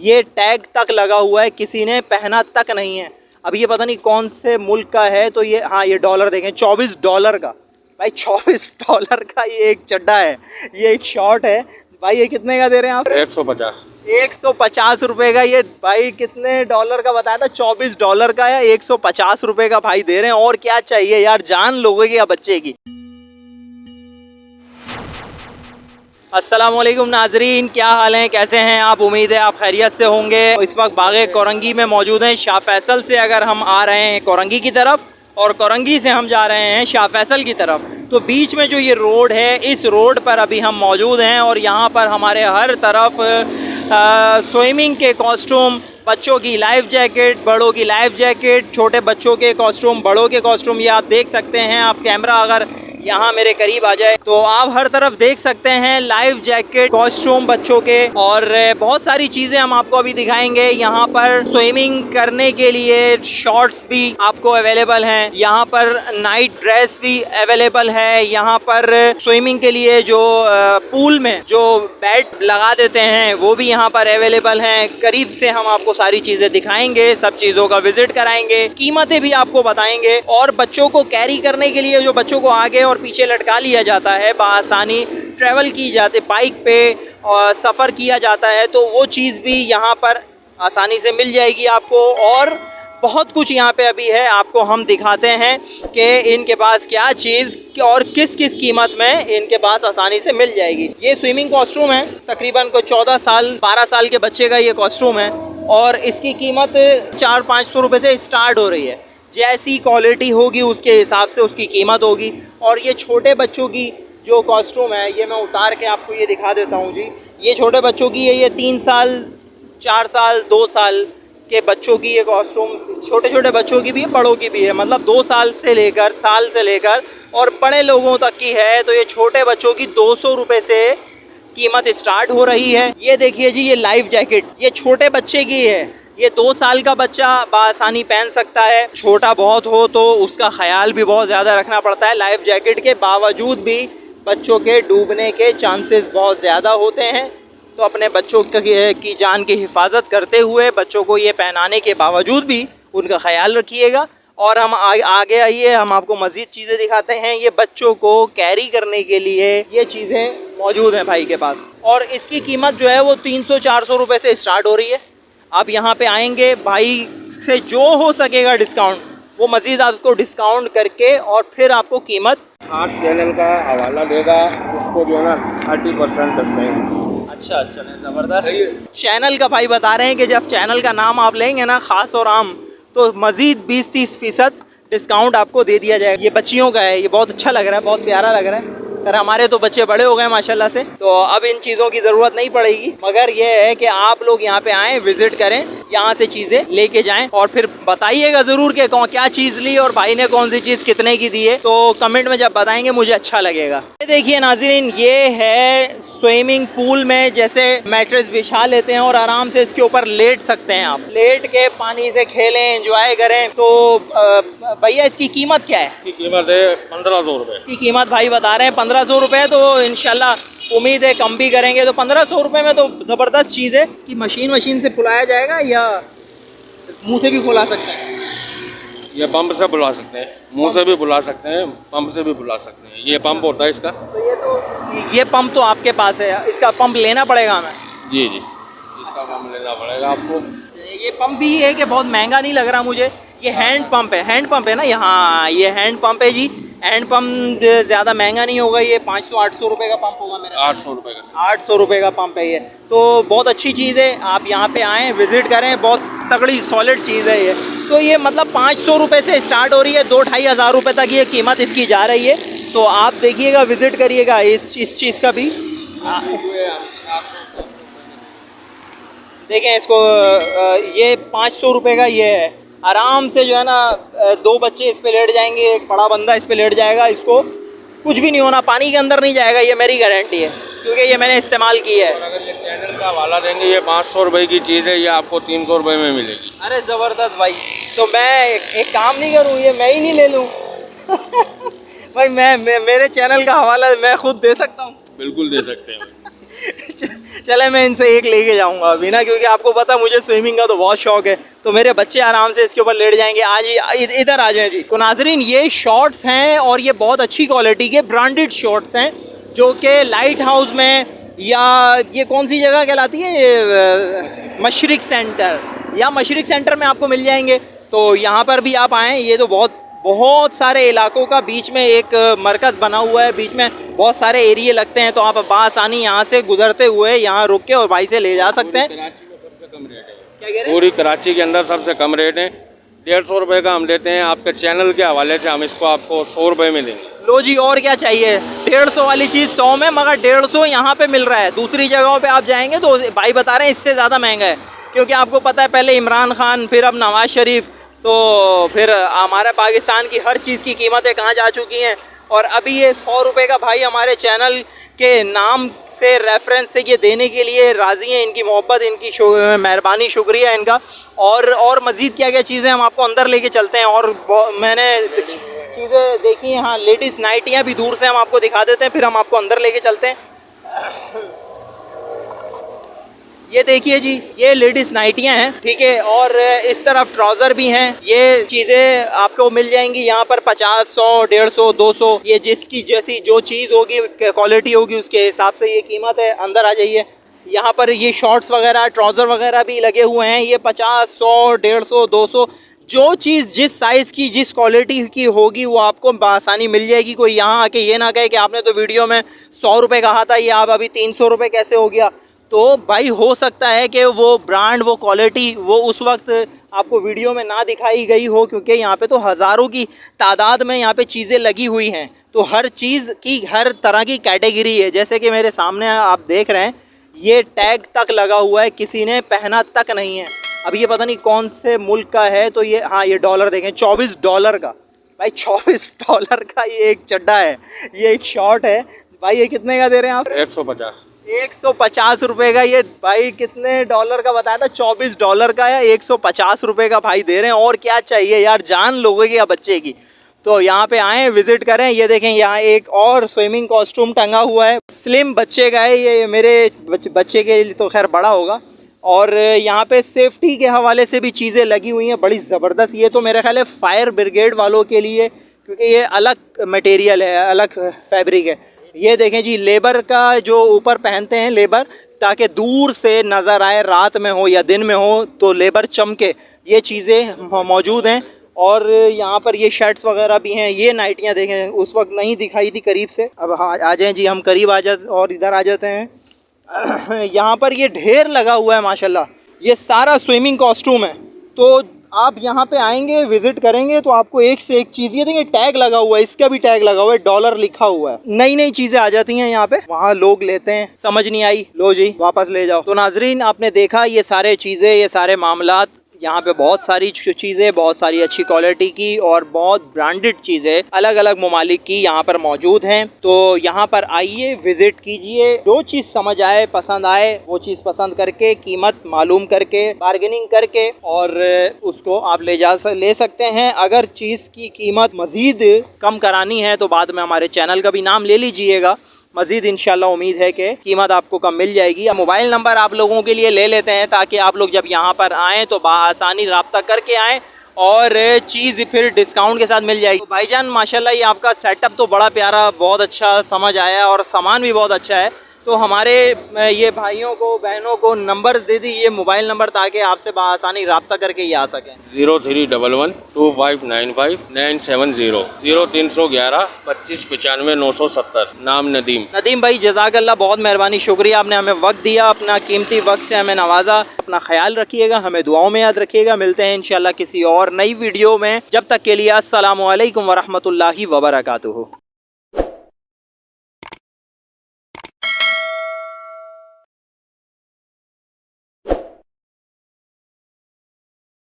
ये टैग तक लगा हुआ है, किसी ने पहना तक नहीं है। अब ये पता नहीं कौन से मुल्क का है, तो ये हाँ ये डॉलर देखें, $24 का भाई, $24 का ये एक चड्डा है, ये एक शॉर्ट है भाई। ये कितने का दे रहे हैं आप? 150। 150 रुपए का। ये भाई कितने डॉलर का बताया था? $24 का है, 150 रुपए का भाई दे रहे हैं। और क्या चाहिए यार, जान लोगे क्या बच्चे की। अस्सलाम वालेकुम नाजरीन, क्या हाल है, कैसे हैं आप? उम्मीद है आप खैरियत से होंगे। इस वक्त बागे कोरंगी में मौजूद हैं। शाह फैसल से अगर हम आ रहे हैं कोरंगी की तरफ, और कोरंगी से हम जा रहे हैं शाह फैसल की तरफ, तो बीच में जो ये रोड है, इस रोड पर अभी हम मौजूद हैं। और यहाँ पर हमारे हर तरफ स्विमिंग के कॉस्ट्यूम, बच्चों की लाइफ जैकेट, बड़ों की लाइफ जैकेट, छोटे बच्चों के कॉस्ट्यूम, बड़ों के कॉस्ट्यूम, ये आप देख सकते हैं। आप कैमरा अगर यहाँ मेरे करीब आ जाए तो आप हर तरफ देख सकते हैं लाइफ जैकेट, कॉस्ट्यूम बच्चों के, और बहुत सारी चीज़ें हम आपको अभी दिखाएंगे। यहाँ पर स्विमिंग करने के लिए शॉर्ट्स भी आपको अवेलेबल हैं, यहाँ पर नाइट ड्रेस भी अवेलेबल है, यहाँ पर स्विमिंग के लिए जो पूल में जो बैट लगा देते हैं वो भी यहाँ पर अवेलेबल हैं। करीब से हम आपको सारी चीज़ें दिखाएंगे, सब चीज़ों का विजिट कराएंगे, कीमतें भी आपको बताएंगे। और बच्चों को कैरी करने के लिए जो बच्चों को आगे और पीछे लटका लिया जाता है, बआसानी ट्रैवल की जाती, बाइक पे और सफ़र किया जाता है, तो वो चीज़ भी यहाँ पर आसानी से मिल जाएगी आपको। और बहुत कुछ यहाँ पे अभी है, आपको हम दिखाते हैं कि इनके पास क्या चीज़ और किस किस कीमत में इनके पास आसानी से मिल जाएगी। ये स्विमिंग कॉस्ट्यूम है, तकरीबन को 14 साल 12 साल के बच्चे का ये कॉस्ट्यूम है, और इसकी कीमत 400-500 रुपये से स्टार्ट हो रही है। जैसी क्वालिटी होगी उसके हिसाब से उसकी कीमत होगी। और ये छोटे बच्चों की जो कॉस्ट्यूम है, ये मैं उतार के आपको ये दिखा देता हूँ जी। ये छोटे बच्चों की है, ये 3 साल 4 साल 2 साल के बच्चों की ये कॉस्ट्यूम, छोटे छोटे बच्चों की भी है, बड़ों की भी है, मतलब 2 साल से लेकर साल से लेकर और बड़े लोगों तक की है। तो ये छोटे बच्चों की 200 रुपये से कीमत स्टार्ट हो रही है। ये देखिए जी, ये लाइफ जैकेट, ये छोटे बच्चे की है, ये 2 साल का बच्चा बआसानी पहन सकता है। छोटा बहुत हो तो उसका ख्याल भी बहुत ज़्यादा रखना पड़ता है। लाइफ जैकेट के बावजूद भी बच्चों के डूबने के चांसेस बहुत ज़्यादा होते हैं, तो अपने बच्चों की जान की हिफाजत करते हुए बच्चों को ये पहनाने के बावजूद भी उनका ख्याल रखिएगा। और हम आगे आइए, हम आपको मज़ीद चीज़ें दिखाते हैं। ये बच्चों को कैरी करने के लिए ये चीज़ें मौजूद हैं भाई के पास, और इसकी कीमत जो है वो 300-400 रुपये से स्टार्ट हो रही है। आप यहाँ पे आएंगे, भाई से जो हो सकेगा डिस्काउंट, वो मज़ीद आपको डिस्काउंट करके और फिर आपको कीमत। आज चैनल का हवाला देगा, उसको जो है ना 30% डिस्काउंट। अच्छा, ज़बरदस्त। चैनल का भाई बता रहे हैं कि जब चैनल का नाम आप लेंगे ना, ख़ास और आम, तो मज़ीद 20-30% डिस्काउंट आपको दे दिया जाएगा। ये बच्चियों का है, ये बहुत अच्छा लग रहा है, बहुत प्यारा लग रहा है। सर हमारे तो बच्चे बड़े हो गए माशाल्लाह से, तो अब इन चीज़ों की ज़रूरत नहीं पड़ेगी। मगर ये है कि आप लोग यहाँ पे आएँ, विज़िट करें, यहाँ से चीज़ें लेके जाएं, और फिर बताइएगा ज़रूर कि क्या चीज़ ली और भाई ने कौन सी चीज़ कितने की दी है। तो कमेंट में जब बताएंगे मुझे अच्छा लगेगा। ये देखिए नाज़रीन, ये है स्विमिंग पूल में जैसे मैट्रेस बिछा लेते हैं और आराम से इसके ऊपर लेट सकते हैं। आप लेट के पानी से खेलें, एंजॉय करें। तो भैया इसकी कीमत क्या है? इसकी कीमत है 1500 रुपये की कीमत भाई बता रहे हैं 1500 रुपये। तो इंशाल्लाह उम्मीद है कम भी करेंगे। तो 1500 रुपये में तो ज़बरदस्त चीज़ है। इसकी मशीन से फुलाया जाएगा या मुंह से भी फुला सकते हैं? ये पंप से बुला सकते हैं, मुंह से भी बुला सकते हैं, पंप से भी बुला सकते हैं। ये पंप होता है इसका। तो ये पंप तो आपके पास है, इसका पंप लेना पड़ेगा हमें? जी जी, इसका पंप लेना पड़ेगा आपको। ये पंप भी है कि बहुत महंगा नहीं लग रहा मुझे। ये हैंड पंप है, हैंड पंप है ना? यहाँ ये हैंड पंप है जी। हैंड पंप ज़्यादा महंगा नहीं होगा, ये 500-800 रुपये का पंप होगा मेरा। 800 रुपये का। 800 रुपये का पंप है ये। तो बहुत अच्छी चीज़ है, आप यहाँ पे आएँ, विज़िट करें, बहुत तगड़ी सॉलिड चीज़ है ये। तो ये मतलब 500 रुपये से स्टार्ट हो रही है, 2-2.5 हज़ार रुपये तक ये कीमत इसकी जा रही है। तो आप देखिएगा, विज़िट करिएगा इस चीज़ का भी। देखें इसको, ये 500 रुपये का ये है। आराम से जो है ना 2 बच्चे इस पे लेट जाएंगे, एक बड़ा बंदा इस पे लेट जाएगा, इसको कुछ भी नहीं होना, पानी के अंदर नहीं जाएगा, ये मेरी गारंटी है क्योंकि ये मैंने इस्तेमाल की है। और अगर ये चैनल का हवाला देंगे, ये 500 रुपये की चीज़ है, ये आपको 300 रुपये में मिलेगी। अरे ज़बरदस्त भाई। तो मैं एक काम नहीं करूँ, ये मैं ही नहीं ले लूँ? भाई मेरे चैनल का हवाला मैं खुद दे सकता हूँ? बिल्कुल दे सकते हैं। चले मैं इनसे एक लेके जाऊंगा अभी ना, क्योंकि आपको पता मुझे स्विमिंग का तो बहुत शौक है, तो मेरे बच्चे आराम से इसके ऊपर लेट जाएंगे। आज इधर आ जाएं जी। तो नाजरीन ये शॉर्ट्स हैं और ये बहुत अच्छी क्वालिटी के ब्रांडेड शॉर्ट्स हैं जो कि लाइट हाउस में या ये कौन सी जगह कहलाती है, ये मशरिक सेंटर या मशरिक सेंटर में आपको मिल जाएंगे। तो यहाँ पर भी आप आएँ, ये तो बहुत सारे इलाकों का बीच में एक मरकज़ बना हुआ है, बीच में बहुत सारे एरिए लगते हैं, तो आप बआसानी यहाँ से गुजरते हुए यहाँ रुक के और भाई से ले जा सकते हैं। कराची में सबसे कम रेट है, क्या कह रहे हैं? पूरी कराची के अंदर सबसे कम रेट है। 150 रुपये का हम देते हैं, आपके चैनल के हवाले से हम इसको आपको 100 रुपये में देंगे। लो जी, और क्या चाहिए। 150 वाली चीज़ 100 में, मगर 150 यहाँ पे मिल रहा है। दूसरी जगहों पे आप जाएंगे तो भाई बता रहे हैं इससे ज़्यादा महंगा है, क्योंकि आपको पता है पहले इमरान खान, फिर अब नवाज शरीफ, तो फिर हमारे पाकिस्तान की हर चीज़ की कीमतें कहाँ जा चुकी हैं। और अभी ये 100 रुपये का भाई हमारे चैनल के नाम से रेफरेंस से ये देने के लिए राज़ी हैं। इनकी मोहब्बत, इनकी मेहरबानी, शुक्रिया इनका। और मज़ीद क्या क्या चीज़ें हम आपको अंदर लेके चलते हैं। और मैंने चीज़ें देखी हैं, हाँ लेडीज़ नाइटियाँ भी दूर से हम आपको दिखा देते हैं, फिर हम आपको अंदर लेके चलते हैं। ये देखिए जी, ये लेडीज़ नाइटियाँ हैं, ठीक है। और इस तरफ ट्राउज़र भी हैं। ये चीज़ें आपको मिल जाएंगी यहाँ पर 50, 100, 150, 200, ये जिसकी जैसी जो चीज़ होगी, क्वालिटी होगी, उसके हिसाब से ये कीमत है। अंदर आ जाइए। यहाँ पर ये शॉर्ट्स वगैरह, ट्राउज़र वगैरह भी लगे हुए हैं। ये 50, 100, 150, 200, जो चीज़ जिस साइज़ की, जिस क्वालिटी की होगी वो आपको आसानी मिल जाएगी। कोई यहाँ आके ये ना कहे कि आपने तो वीडियो में 100 रुपये कहा था, ये आप अभी 300 रुपये कैसे हो गया। तो भाई हो सकता है कि वो ब्रांड, वो क्वालिटी, वो उस वक्त आपको वीडियो में ना दिखाई गई हो, क्योंकि यहाँ पे तो हज़ारों की तादाद में यहाँ पे चीज़ें लगी हुई हैं। तो हर चीज़ की हर तरह की कैटेगरी है। जैसे कि मेरे सामने आप देख रहे हैं, ये टैग तक लगा हुआ है, किसी ने पहना तक नहीं है। अब ये पता नहीं कौन से मुल्क का है। तो ये, हाँ ये डॉलर देखें, $24 का भाई, $24 का ये एक चड्डा है, ये एक शॉर्ट है भाई। ये कितने का दे रहे हैं आप? 150 150 रुपये का। ये भाई कितने डॉलर का बताया था? $24 का है, 150 रुपये का भाई दे रहे हैं। और क्या चाहिए यार, जान लोगे या बच्चे की। तो यहाँ पे आएँ, विज़िट करें। ये देखें, यहाँ एक और स्विमिंग कॉस्ट्यूम टंगा हुआ है, स्लिम बच्चे का है। ये मेरे बच्चे के लिए तो खैर बड़ा होगा। और यहाँ पे सेफ्टी के हवाले से भी चीज़ें लगी हुई हैं बड़ी ज़बरदस्त। ये तो मेरे ख्याल है फायर ब्रिगेड वालों के लिए, क्योंकि ये अलग मटेरियल है, अलग फैब्रिक है। ये देखें जी, लेबर का जो ऊपर पहनते हैं लेबर, ताकि दूर से नज़र आए, रात में हो या दिन में हो तो लेबर चमके, ये चीज़ें मौजूद हैं। और यहाँ पर ये शर्ट्स वगैरह भी हैं। ये नाइटियाँ देखें, उस वक्त नहीं दिखाई थी करीब से। अब हाँ आ जाएँ जी, हम करीब आ जाते और इधर आ जाते हैं। यहाँ पर ये ढेर लगा हुआ है माशाल्लाह, ये सारा स्विमिंग कॉस्ट्यूम है। तो आप यहाँ पे आएंगे, विजिट करेंगे तो आपको एक से एक चीज़, ये देखिए टैग लगा हुआ है, इसका भी टैग लगा हुआ है, डॉलर लिखा हुआ है। नई नई चीज़ें आ जाती हैं यहाँ पे, वहाँ लोग लेते हैं, समझ नहीं आई, लो जी वापस ले जाओ। तो नाजरीन आपने देखा ये सारे चीज़ें, ये सारे मामलात, यहाँ पे बहुत सारी चीज़ें, बहुत सारी अच्छी क्वालिटी की और बहुत ब्रांडेड चीज़ें अलग अलग ममालिक की यहाँ पर मौजूद हैं। तो यहाँ पर आइए, विज़िट कीजिए, जो चीज़ समझ आए, पसंद आए, वो चीज़ पसंद करके, कीमत मालूम करके, बार्गेनिंग करके और उसको आप ले सकते हैं। अगर चीज़ की कीमत मज़ीद कम करानी है तो बाद में हमारे चैनल का भी नाम ले लीजिएगा। मज़ीद इंशाल्लाह उम्मीद है कि कीमत आपको कम मिल जाएगी। मोबाइल नंबर आप लोगों के लिए ले लेते हैं, ताकि आप लोग जब यहाँ पर आएँ तो आसानी रब्ता करके आएँ और चीज़ फिर डिस्काउंट के साथ मिल जाएगी। तो भाईजान माशाल्लाह ये आपका सेटअप तो बड़ा प्यारा, बहुत अच्छा समझ आया और सामान भी बहुत अच्छा है। तो हमारे ये भाइयों को, बहनों को नंबर दे दीजिए, मोबाइल नंबर, ताकि आपसे आसानी रब्ता करके ये आ सकें। 0311259570 0311 2595 970। नाम नदीम। नदीम भाई जज़ाकल्लाह, बहुत मेहरबानी, शुक्रिया, आपने हमें वक्त दिया, अपना कीमती वक्त से हमें नवाजा। अपना ख्याल रखिएगा, हमें दुआओं में याद रखिएगा। मिलते हैं इंशाल्लाह किसी और नई वीडियो में। जब तक के लिए अस्सलामु अलैकुम वरहमतुल्लाहि वबरकातुहू।